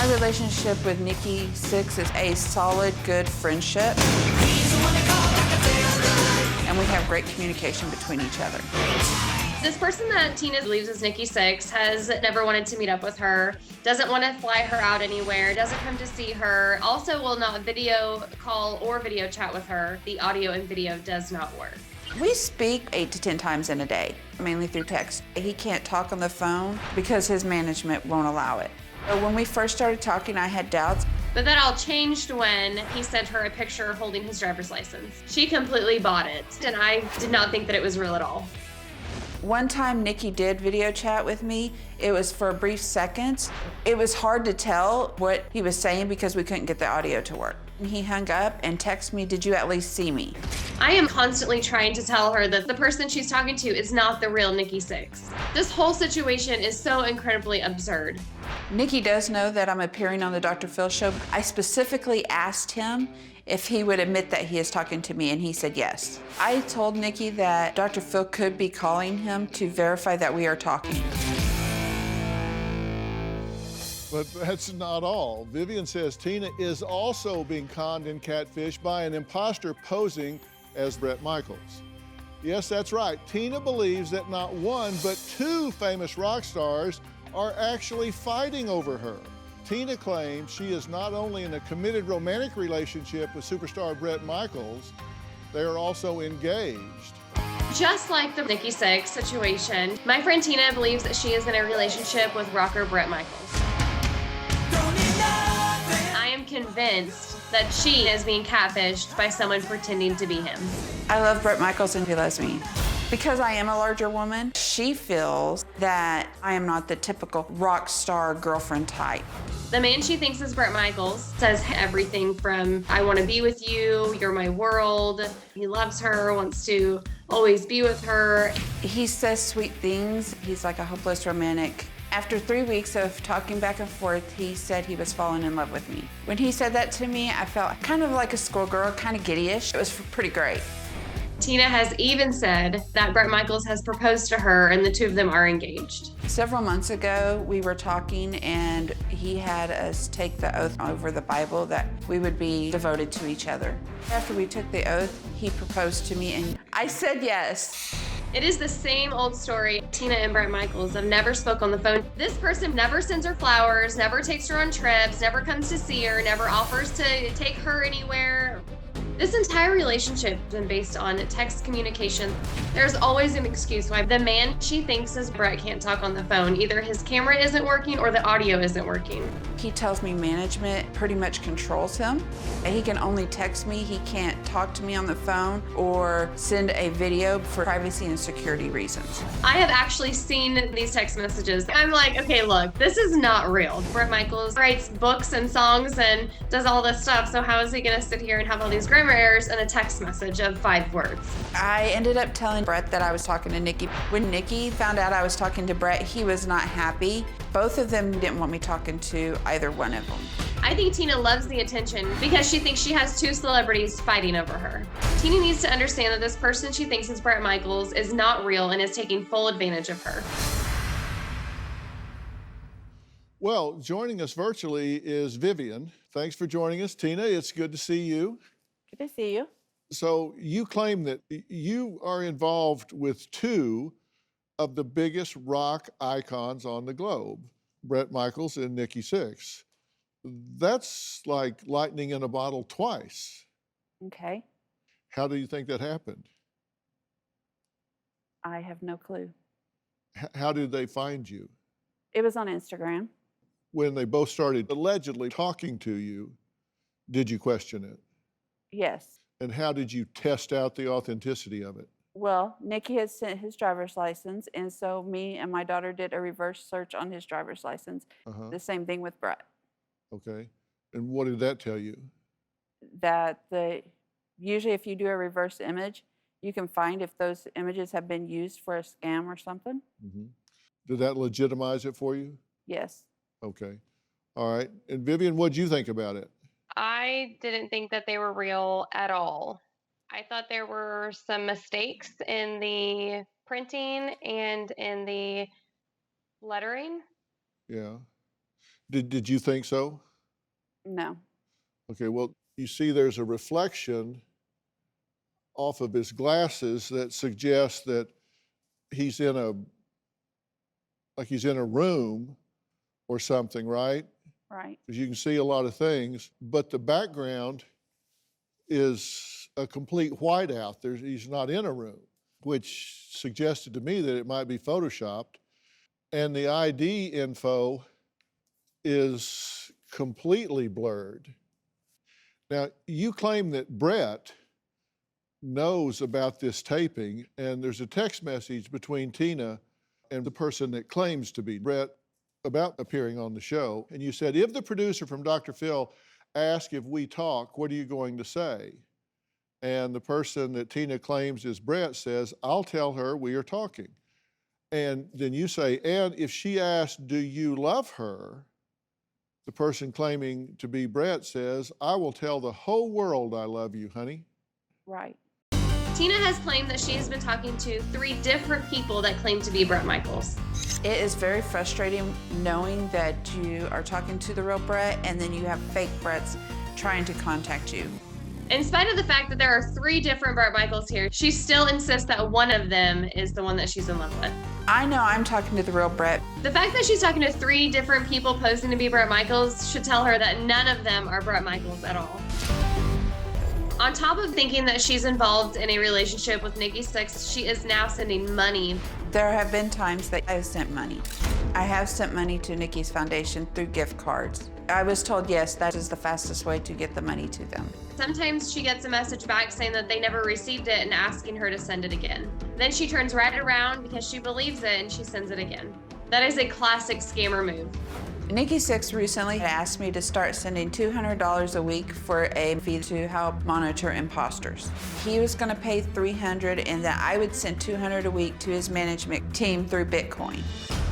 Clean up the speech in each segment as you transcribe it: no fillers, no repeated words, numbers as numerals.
My relationship with Nikki Sixx is a solid, good friendship. And we have great communication between each other. This person that Tina believes is Nikki Sixx has never wanted to meet up with her, doesn't want to fly her out anywhere, doesn't come to see her, also will not video call or video chat with her. The audio and video does not work. We speak 8 to 10 times in a day, mainly through text. He can't talk on the phone because his management won't allow it. So when we first started talking, I had doubts. But that all changed when he sent her a picture holding his driver's license. She completely bought it, and I did not think that it was real at all. One time Nikki did video chat with me. It was for a brief second. It was hard to tell what he was saying because we couldn't get the audio to work. He hung up and texted me, "Did you at least see me?" I am constantly trying to tell her that the person she's talking to is not the real Nikki Sixx. This whole situation is so incredibly absurd. Nikki does know that I'm appearing on the Dr. Phil show. I specifically asked him if he would admit that he is talking to me, and he said yes. I told Nikki that Dr. Phil could be calling him to verify that we are talking. But that's not all. Vivian says Tina is also being conned and catfished by an imposter posing as Bret Michaels. Yes, that's right. Tina believes that not one, but two famous rock stars are actually fighting over her. Tina claims she is not only in a committed romantic relationship with superstar Bret Michaels, they are also engaged. Just like the Nikki Sixx situation, my friend Tina believes that she is in a relationship with rocker Bret Michaels. I am convinced that she is being catfished by someone pretending to be him. I love Bret Michaels and he loves me. Because I am a larger woman, she feels that I am not the typical rock star girlfriend type. The man she thinks is Bret Michaels says everything from, "I want to be with you, you're my world." He loves her, wants to always be with her. He says sweet things. He's like a hopeless romantic. After 3 weeks of talking back and forth, he said he was falling in love with me. When he said that to me, I felt kind of like a schoolgirl, kind of giddyish. It was pretty great. Tina has even said that Bret Michaels has proposed to her and the two of them are engaged. Several months ago, we were talking and he had us take the oath over the Bible that we would be devoted to each other. After we took the oath, he proposed to me and I said yes. It is the same old story. Tina and Bret Michaels have never spoke on the phone. This person never sends her flowers, never takes her on trips, never comes to see her, never offers to take her anywhere. This entire relationship has been based on text communication. There's always an excuse why the man she thinks is Bret can't talk on the phone. Either his camera isn't working or the audio isn't working. He tells me management pretty much controls him. He can only text me. He can't talk to me on the phone or send a video for privacy and security reasons. I have actually seen these text messages. I'm like, okay, look, this is not real. Bret Michaels writes books and songs and does all this stuff, so how is he gonna sit here and have all these grammar errors in a text message of 5 words? I ended up telling Bret that I was talking to Nikki. When Nikki found out I was talking to Bret, he was not happy. Both of them didn't want me talking to either one of them. I think Tina loves the attention because she thinks she has 2 celebrities fighting over her. Tina needs to understand that this person she thinks is Bret Michaels is not real and is taking full advantage of her. Well, joining us virtually is Vivian. Thanks for joining us, Tina. It's good to see you. Good to see you. So you claim that you are involved with 2 of the biggest rock icons on the globe, Bret Michaels and Nikki Sixx. That's like lightning in a bottle twice. Okay. How do you think that happened? I have no clue. How did they find you? It was on Instagram. When they both started allegedly talking to you, did you question it? Yes. And how did you test out the authenticity of it? Well, Nikki had sent his driver's license, and so me and my daughter did a reverse search on his driver's license. Uh-huh. The same thing with Bret. Okay. And what did that tell you? That usually if you do a reverse image, you can find if those images have been used for a scam or something. Mm-hmm. Did that legitimize it for you? Yes. Okay. All right. And Vivian, what'd you think about it? I didn't think that they were real at all. I thought there were some mistakes in the printing and in the lettering. Yeah. Did you think so? No. Okay, well, you see there's a reflection off of his glasses that suggests that he's in a, like he's in a room or something, right? Right. Because you can see a lot of things, but the background is a complete whiteout. He's not in a room, which suggested to me that it might be photoshopped. And the ID info is completely blurred. Now, you claim that Bret knows about this taping, and there's a text message between Tina and the person that claims to be Bret about appearing on the show. And you said, if the producer from Dr. Phil asks if we talk, what are you going to say? And the person that Tina claims is Bret says, I'll tell her we are talking. And then you say, and if she asks, do you love her? The person claiming to be Bret says, I will tell the whole world I love you, honey. Right. Tina has claimed that she has been talking to 3 different people that claim to be Bret Michaels. It is very frustrating knowing that you are talking to the real Bret and then you have fake Brets trying to contact you. In spite of the fact that there are 3 different Bret Michaels here, she still insists that one of them is the one that she's in love with. I know I'm talking to the real Bret. The fact that she's talking to 3 different people posing to be Bret Michaels should tell her that none of them are Bret Michaels at all. On top of thinking that she's involved in a relationship with Nikki Sixx, she is now sending money. There have been times that I've sent money. I have sent money to Nikki's foundation through gift cards. I was told, yes, that is the fastest way to get the money to them. Sometimes she gets a message back saying that they never received it and asking her to send it again. Then she turns right around because she believes it and she sends it again. That is a classic scammer move. Nikki Sixx recently asked me to start sending $200 a week for a fee to help monitor imposters. He was going to pay $300 and that I would send $200 a week to his management team through Bitcoin.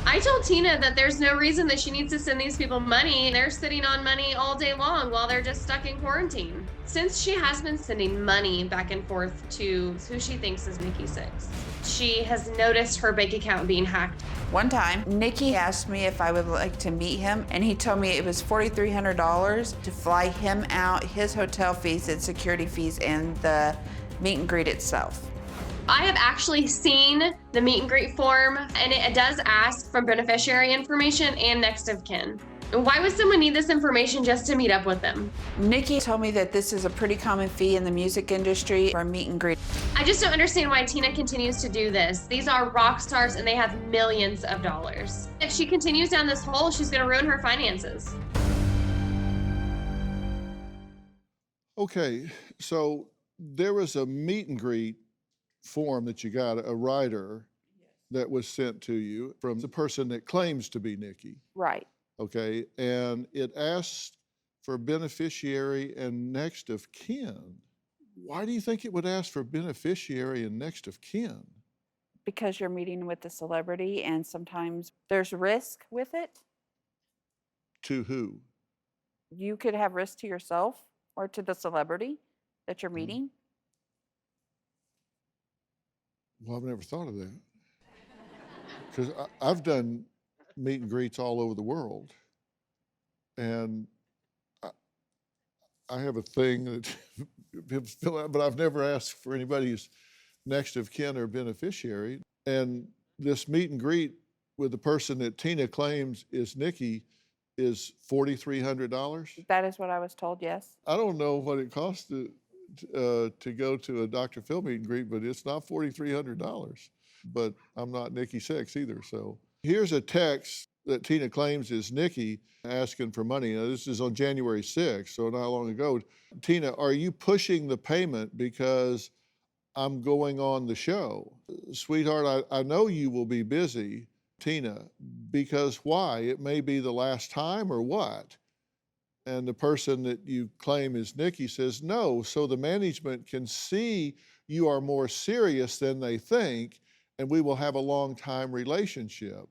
I told Tina that there's no reason that she needs to send these people money. They're sitting on money all day long while they're just stuck in quarantine. Since she has been sending money back and forth to who she thinks is Nikki Sixx, she has noticed her bank account being hacked. One time, Nikki asked me if I would like to meet him, and he told me it was $4,300 to fly him out, his hotel fees and security fees, and the meet and greet itself. I have actually seen the meet and greet form, and it does ask for beneficiary information and next of kin. Why would someone need this information just to meet up with them? Nikki told me that this is a pretty common fee in the music industry for a meet and greet. I just don't understand why Tina continues to do this. These are rock stars and they have millions of dollars. If she continues down this hole, she's going to ruin her finances. Okay, so there was a meet and greet form that you got, a writer that was sent to you from the person that claims to be Nikki. Right. Okay, and it asked for beneficiary and next of kin. Why do you think it would ask for beneficiary and next of kin? Because you're meeting with a celebrity and sometimes there's risk with it. To who? You could have risk to yourself or to the celebrity that you're meeting. Well, I've never thought of that. Because I've done meet and greets all over the world. And I have a thing that people fill out, but I've never asked for anybody's next of kin or beneficiary. And this meet and greet with the person that Tina claims is Nikki is $4,300. That is what I was told, yes. I don't know what it costs to go to a Dr. Phil meet and greet, but it's not $4,300. But I'm not Nikki Sixx either, so. Here's a text that Tina claims is Nikki asking for money. Now, this is on January 6th, so not long ago. Tina, are you pushing the payment because I'm going on the show? Sweetheart, I know you will be busy, Tina, because why? It may be the last time or what? And the person that you claim is Nikki says, no, so the management can see you are more serious than they think, and we will have a long-time relationship.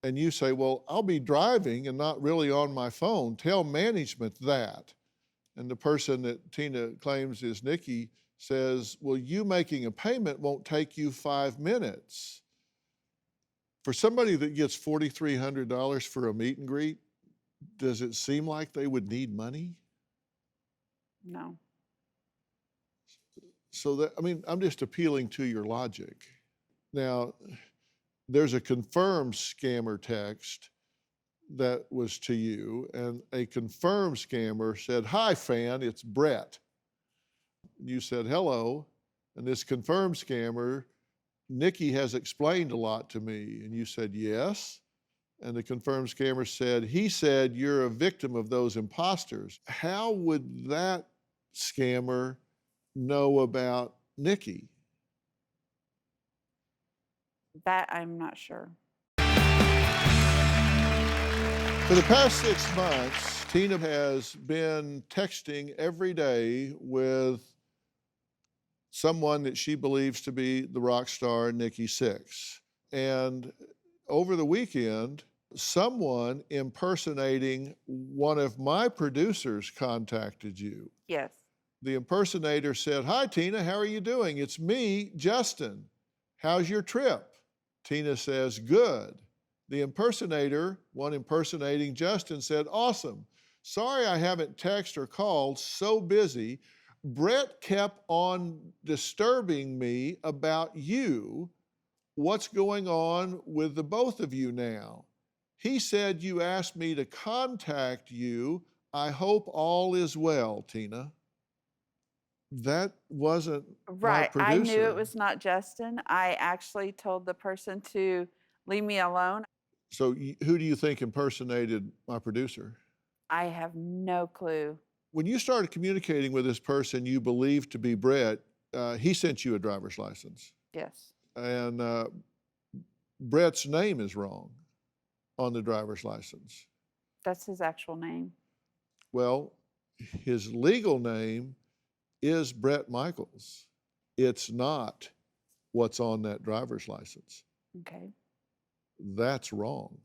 And you say, well, I'll be driving and not really on my phone. Tell management that. And the person that Tina claims is Nikki says, well, you making a payment won't take you 5 minutes. For somebody that gets $4,300 for a meet and greet, Does it seem like they would need money? No. So that, I mean, I'm just appealing to your logic. Now, there's a confirmed scammer text that was to you, and a confirmed scammer said, "Hi, fan, it's Bret." You said, "Hello." And this confirmed scammer, "Nikki has explained a lot to me." And you said, "Yes." And the confirmed scammer said, "He said you're a victim of those imposters." How would that scammer know about Nikki? That I'm not sure. For the past 6 months, Tina has been texting every day with someone that she believes to be the rock star Nikki Sixx. And over the weekend, someone impersonating one of my producers contacted you. Yes. The impersonator said, "Hi, Tina, how are you doing? It's me, Justin. How's your trip?" Tina says, "Good." The impersonator, one impersonating Justin, said, "Awesome. Sorry I haven't texted or called, so busy. Bret kept on disturbing me about you. What's going on with the both of you now? He said you asked me to contact you. I hope all is well, Tina." That wasn't my Right. I knew it producer. was not Justin. I actually told the person to leave me alone. So who do you think impersonated my producer? I have no clue. When you started communicating with this person you believed to be Bret, he sent you a driver's license. Yes. And Bret's name is wrong on the driver's license. That's his actual name. Well, his legal name is Bret Michaels. It's not what's on that driver's license. Okay. That's wrong.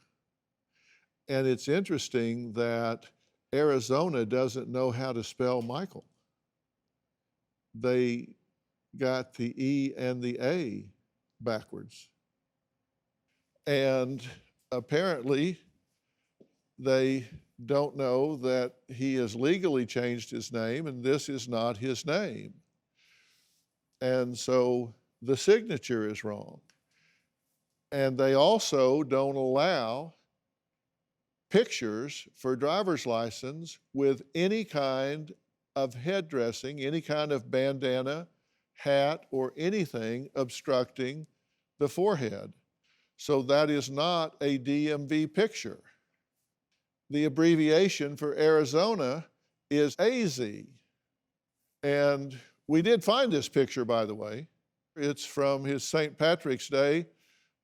And it's interesting that Arizona doesn't know how to spell Michael. They got the E and the A backwards. And apparently, they don't know that he has legally changed his name and this is not his name. And so the signature is wrong. And they also don't allow pictures for driver's license with any kind of head dressing, any kind of bandana, hat, or anything obstructing the forehead. So that is not a DMV picture. The abbreviation for Arizona is AZ. And we did find this picture, by the way. It's from his St. Patrick's Day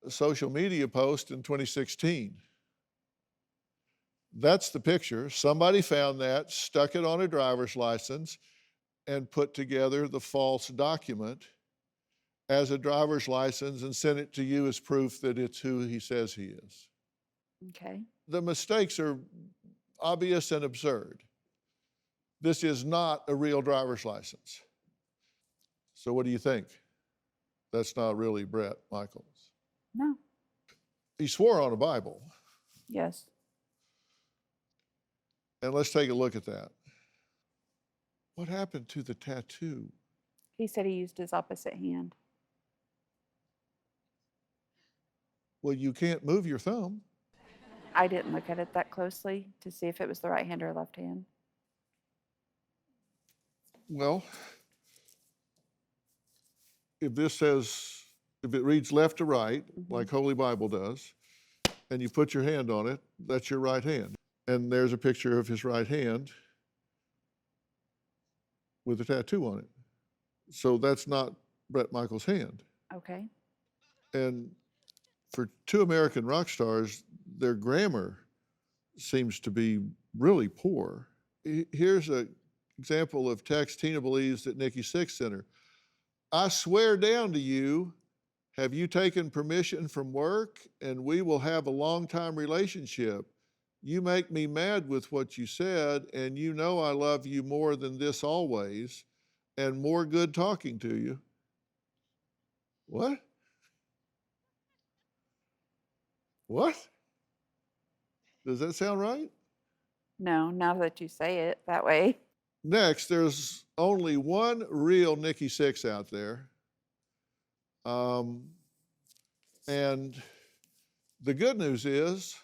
social media post in 2016. That's the picture. Somebody found that, stuck it on a driver's license, and put together the false document as a driver's license and sent it to you as proof that it's who he says he is. Okay. The mistakes are obvious and absurd. This is not a real driver's license. So what do you think? That's not really Bret Michaels. No. He swore on a Bible. Yes. And let's take a look at that. What happened to the tattoo? He said he used his opposite hand. Well, you can't move your thumb. I didn't look at it that closely to see if it was the right hand or left hand. Well, if it reads left to right, like Holy Bible does, and you put your hand on it, that's your right hand. And there's a picture of his right hand with a tattoo on it. So that's not Bret Michaels' hand. Okay. And for two American rock stars, their grammar seems to be really poor. Here's an example of text Tina believes that Nikki Sixx sent her. "I swear down to you, have you taken permission from work? And we will have a long-time relationship. You make me mad with what you said, and you know I love you more than this always, and more good talking to you." What? What? Does that sound right? No, now that you say it that way. Next, there's only one real Nikki Sixx out there. And the good news is,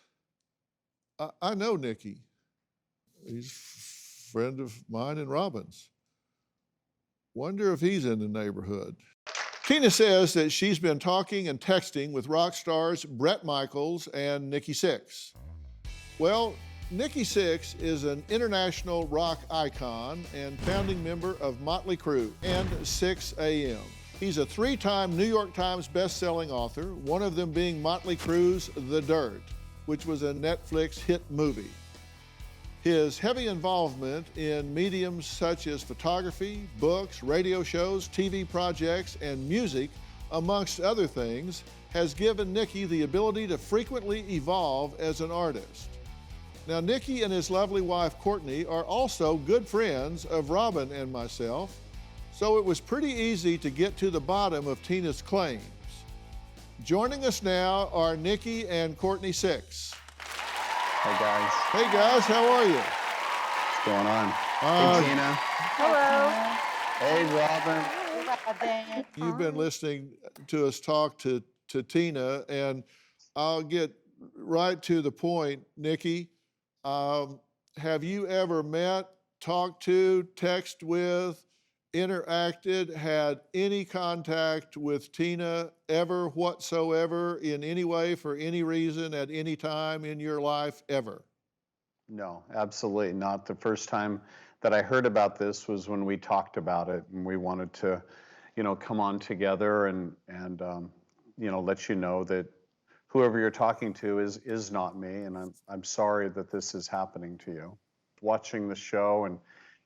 I know Nikki. He's a friend of mine and Robin's. Wonder if he's in the neighborhood. Tina says that she's been talking and texting with rock stars Bret Michaels and Nikki Sixx. Well, Nikki Sixx is an international rock icon and founding member of Motley Crue and 6 AM. He's a 3-time New York Times best-selling author, one of them being Motley Crue's The Dirt, which was a Netflix hit movie. His heavy involvement in mediums such as photography, books, radio shows, TV projects, and music, amongst other things, has given Nikki the ability to frequently evolve as an artist. Now, Nikki and his lovely wife, Courtney, are also good friends of Robin and myself, so it was pretty easy to get to the bottom of Tina's claims. Joining us now are Nikki and Courtney Sixx. Hey guys. Hey guys, how are you? What's going on? Hey Tina. Hello. Hey Robin. You've been listening to us talk to Tina, and I'll get right to the point. Nikki, have you ever met, talked to, texted with, interacted, had any contact with Tina ever whatsoever in any way for any reason at any time in your life ever? No, absolutely not. The first time that I heard about this was when we talked about it, and we wanted to, come on together and let you know that whoever you're talking to is not me, and I'm sorry that this is happening to you. Watching the show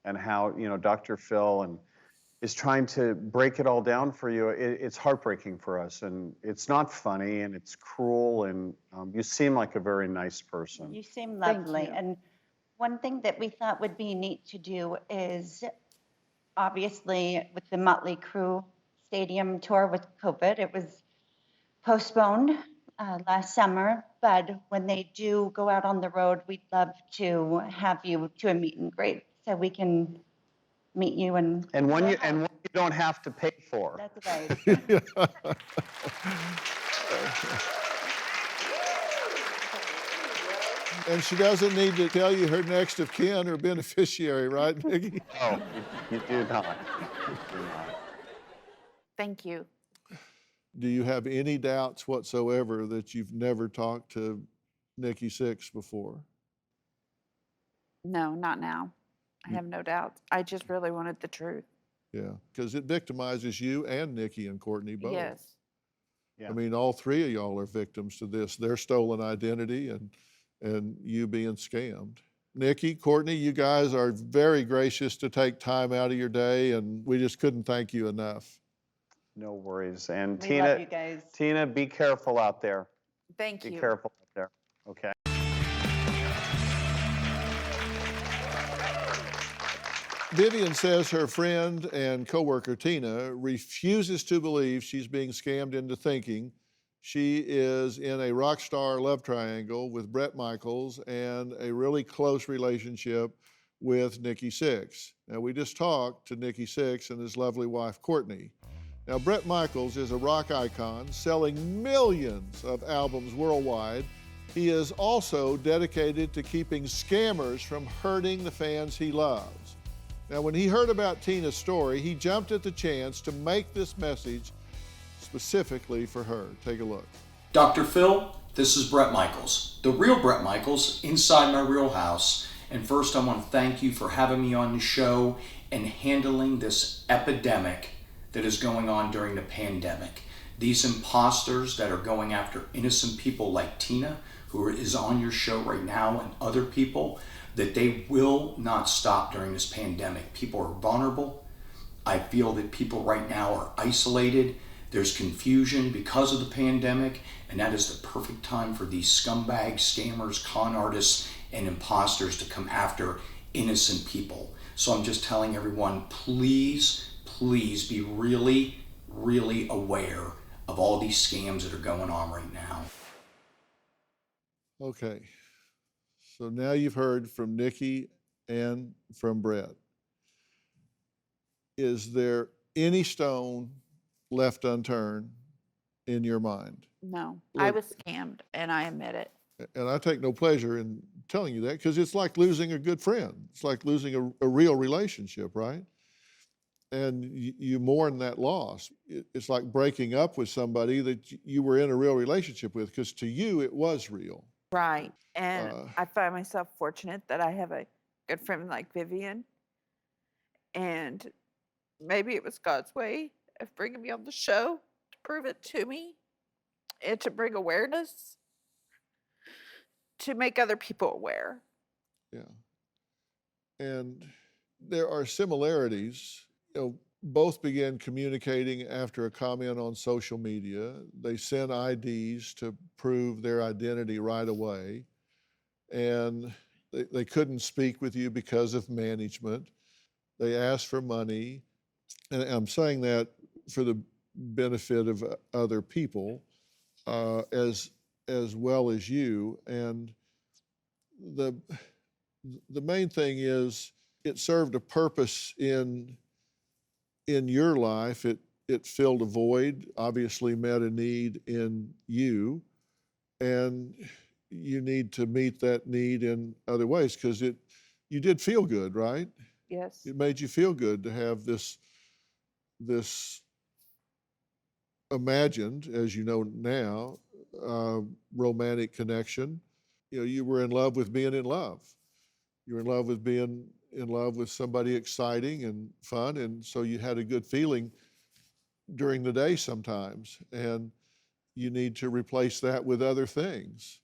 and how Dr. Phil is trying to break it all down for you. It's heartbreaking for us, and it's not funny, and it's cruel, and you seem like a very nice person. You seem Thank lovely. you. And one thing that we thought would be neat to do is, obviously, with the Motley Crue stadium tour with COVID, it was postponed last summer, but when they do go out on the road, we'd love to have you to a meet and greet so we can meet you and one you don't have to pay for. That's right. And she doesn't need to tell you her next of kin or beneficiary, right, Nikki? No, you do not. You do not. Thank you. Do you have any doubts whatsoever that you've never talked to Nikki Sixx before? No, not now. I have no doubt. I just really wanted the truth. Yeah, because it victimizes you and Nikki and Courtney both. Yes. Yeah. I mean, all three of y'all are victims to this. Their stolen identity and you being scammed. Nikki, Courtney, you guys are very gracious to take time out of your day, and we just couldn't thank you enough. No worries. And We Tina, love you guys. Tina, be careful out there. Thank Be you. careful out there. Okay. Vivian says her friend and coworker Tina refuses to believe she's being scammed into thinking she is in a rock star love triangle with Bret Michaels and a really close relationship with Nikki Sixx. Now, we just talked to Nikki Sixx and his lovely wife, Courtney. Now, Bret Michaels is a rock icon selling millions of albums worldwide. He is also dedicated to keeping scammers from hurting the fans he loves. Now, when he heard about Tina's story, he jumped at the chance to make this message specifically for her. Take a look. Dr. Phil, this is Bret Michaels, the real Bret Michaels, inside my real house. And first, I want to thank you for having me on the show and handling this epidemic that is going on during the pandemic. These imposters that are going after innocent people like Tina, who is on your show right now, and other people, that they will not stop during this pandemic. People are vulnerable. I feel that people right now are isolated. There's confusion because of the pandemic, and that is the perfect time for these scumbags, scammers, con artists, and imposters to come after innocent people. So I'm just telling everyone, please be really, really aware of all these scams that are going on right now. Okay. So now you've heard from Nikki and from Bret. Is there any stone left unturned in your mind? No, Look- I was scammed, and I admit it. And I take no pleasure in telling you that because it's like losing a good friend. It's like losing a real relationship, right? And you mourn that loss. It's like breaking up with somebody that you were in a real relationship with, because to you it was real. Right. And Uh, I find myself fortunate that I have a good friend like Vivian. And maybe it was God's way of bringing me on the show to prove it to me and to bring awareness, to make other people aware. Yeah. And there are similarities. Both began communicating after a comment on social media. They sent IDs to prove their identity right away. And they couldn't speak with you because of management. They asked for money. And I'm saying that for the benefit of other people, as well as you. And the main thing is it served a purpose in your life. It filled a void, obviously met a need in you, and you need to meet that need in other ways, because you did feel good, right? Yes. It made you feel good to have this imagined, as you know now, romantic connection. You were in love with being in love. You were in love with being in love with somebody exciting and fun, and so you had a good feeling during the day sometimes, and you need to replace that with other things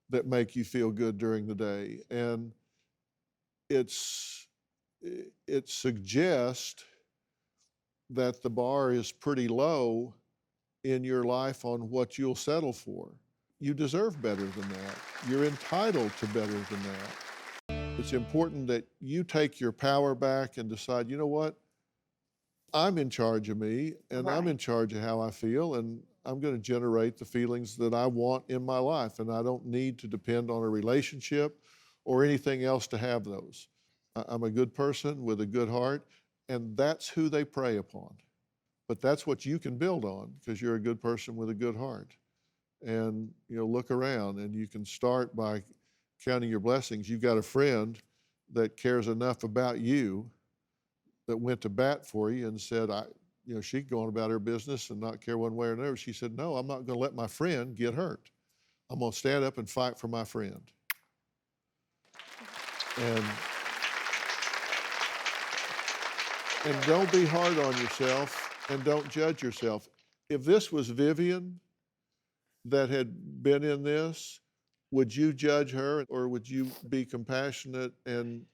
that make you feel good during the day. And it suggests that the bar is pretty low in your life on what you'll settle for. You deserve better than that. You're entitled to better than that. It's important that you take your power back and decide, you know what? I'm in charge of me, and I'm Right. in charge of how I feel, and I'm going to generate the feelings that I want in my life, and I don't need to depend on a relationship or anything else to have those. I'm a good person with a good heart, and that's who they prey upon. But that's what you can build on, because you're a good person with a good heart. And look around, and you can start by counting your blessings. You've got a friend that cares enough about you that went to bat for you and said, she could go on about her business and not care one way or another. She said, no, I'm not going to let my friend get hurt. I'm going to stand up and fight for my friend. And don't be hard on yourself, and don't judge yourself. If this was Vivian that had been in this, would you judge her, or would you be compassionate and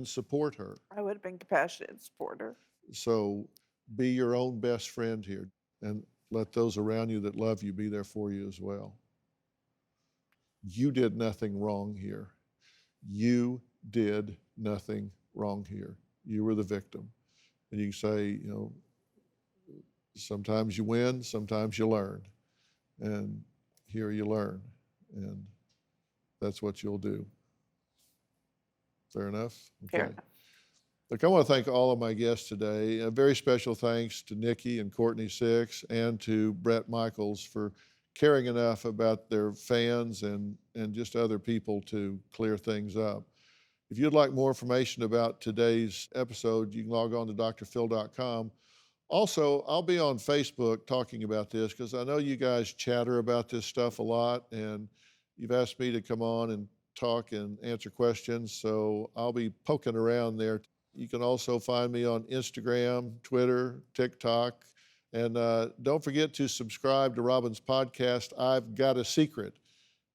support her? I would have been compassionate and support her. So be your own best friend here, and let those around you that love you be there for you as well. You did nothing wrong here. You did nothing wrong here. You were the victim. And you can say, sometimes you win, sometimes you learn. And here you learn. And that's what you'll do. Fair enough? Fair enough. Look, I want to thank all of my guests today. A very special thanks to Nikki and Courtney Sixx and to Bret Michaels for caring enough about their fans and just other people to clear things up. If you'd like more information about today's episode, you can log on to drphil.com. Also, I'll be on Facebook talking about this, because I know you guys chatter about this stuff a lot, and you've asked me to come on and talk and answer questions, so I'll be poking around there. You can also find me on Instagram, Twitter, TikTok, and don't forget to subscribe to Robin's podcast, I've Got a Secret.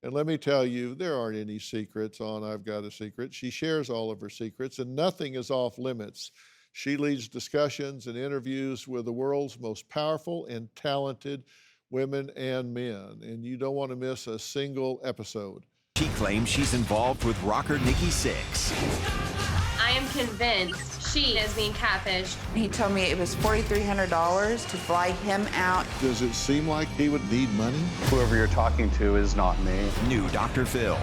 And let me tell you, there aren't any secrets on I've Got a Secret. She shares all of her secrets, and nothing is off limits. She leads discussions and interviews with the world's most powerful and talented women and men, and you don't want to miss a single episode. She claims she's involved with rocker Nikki Sixx. I am convinced she is being catfished. He told me it was $4,300 to fly him out. Does it seem like he would need money? Whoever you're talking to is not me. New Dr. Phil.